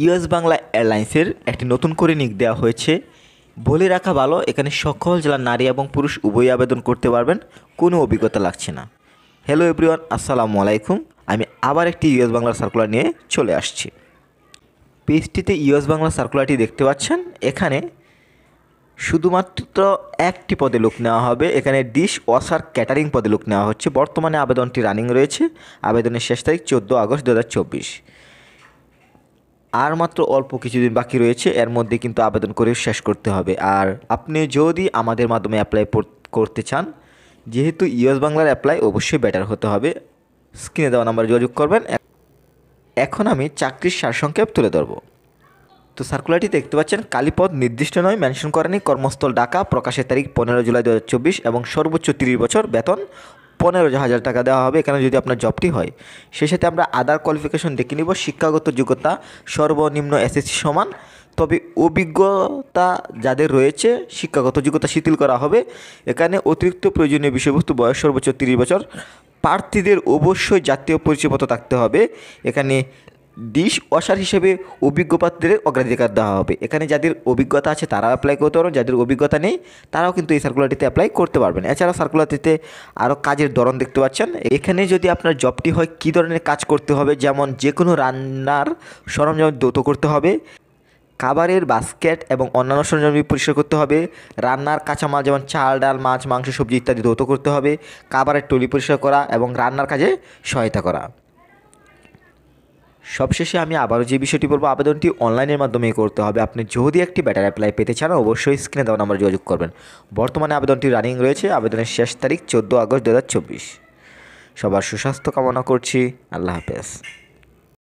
US Bangla এয়ারলাইন্সের একটি নতুন করে নিয়োগ দেওয়া হয়েছে। বলে রাখা ভালো, এখানে সকল জেলার নারী এবং পুরুষ উভয়ই আবেদন করতে পারবেন, কোনো অভিজ্ঞতা লাগছে না। হ্যালো এভরিওয়ান, আসসালামু আলাইকুম। আমি আবার একটি ইউএস বাংলার সার্কুলার নিয়ে চলে আসছি। পেজটিতে ইউএস বাংলা সার্কুলারটি দেখতে পাচ্ছেন। এখানে শুধুমাত্র একটি পদে লোক নেওয়া হবে। এখানে ডিশ ওয়াশার ক্যাটারিং পদে লোক নেওয়া হচ্ছে। বর্তমানে আবেদনটি রানিং রয়েছে। আবেদনের শেষ তারিখ 14 আগস্ট 2024। আর মাত্র অল্প কিছুদিন বাকি রয়েছে, এর মধ্যে কিন্তু আবেদন করে শেষ করতে হবে। আর আপনি যদি আমাদের মাধ্যমে অ্যাপ্লাই করতে চান, যেহেতু ইউএস বাংলার অ্যাপ্লাই অবশ্যই বেটার হতে হবে, স্ক্রিনে দেওয়া নাম্বারে যোগাযোগ করবেন। এখন আমি চাকরির সারসংক্ষেপ তুলে ধরবো। তো সার্কুলারটি দেখতে পাচ্ছেন, কালীপদ নির্দিষ্ট নয়, মেনশন করেনি। কর্মস্থল ঢাকা, প্রকাশের তারিখ 15 জুলাই 2024 এবং সর্বোচ্চ 30 বছর, বেতন 15,000 টাকা দেওয়া হবে এখানে যদি আপনার জবটি হয়। সেই সাথে আমরা আদার কোয়ালিফিকেশন দেখে নিব। শিক্ষাগত যোগ্যতা সর্বনিম্ন এসএসসি সমান, তবে অভিজ্ঞতা যাদের রয়েছে শিক্ষাগত যোগ্যতা শিথিল করা হবে। এখানে অতিরিক্ত প্রয়োজনীয় বিষয়বস্তু, বয়স সর্বোচ্চ 30 বছর। প্রার্থীদের অবশ্যই জাতীয় পরিচয়পত্র থাকতে হবে। এখানে ডিশ ওয়াশার হিসেবে অভিজ্ঞ প্রার্থীদের অগ্রাধিকার দেওয়া হবে। এখানে যাদের অভিজ্ঞতা আছে তারাও অ্যাপ্লাই করতে পারবেন, যাদের অভিজ্ঞতা নেই তারাও কিন্তু এই সার্কুলারটিতে অ্যাপ্লাই করতে পারবেন। এছাড়াও সার্কুলারটিতে আরও কাজের ধরন দেখতে পাচ্ছেন। এখানে যদি আপনার জবটি হয় কী ধরনের কাজ করতে হবে, যেমন যে কোনো রান্নার সরঞ্জাম দ্রুত করতে হবে, খাবারের বাস্কেট এবং অন্যান্য সরঞ্জাম পরিষ্কার করতে হবে, রান্নার কাঁচামাল যেমন চাল, ডাল, মাছ, মাংস, সবজি ইত্যাদি দ্রুত করতে হবে, খাবারের টলি পরিষ্কার করা এবং রান্নার কাজে সহায়তা করা। সবশেষে আমি আবারও যে বিষয়টি বলবো, আবেদনটি অনলাইনের মাধ্যমেই করতে হবে। আপনি যদি একটি বেটার অ্যাপ্লাই পেতে চান অবশ্যই স্ক্রিনে দেওয়া নাম্বারে যোগাযোগ করবেন। বর্তমানে আবেদনটি রানিং রয়েছে। আবেদনের শেষ তারিখ 14 আগস্ট 2024। সবার সুস্বাস্থ্য কামনা করছি। আল্লাহ হাফেজ।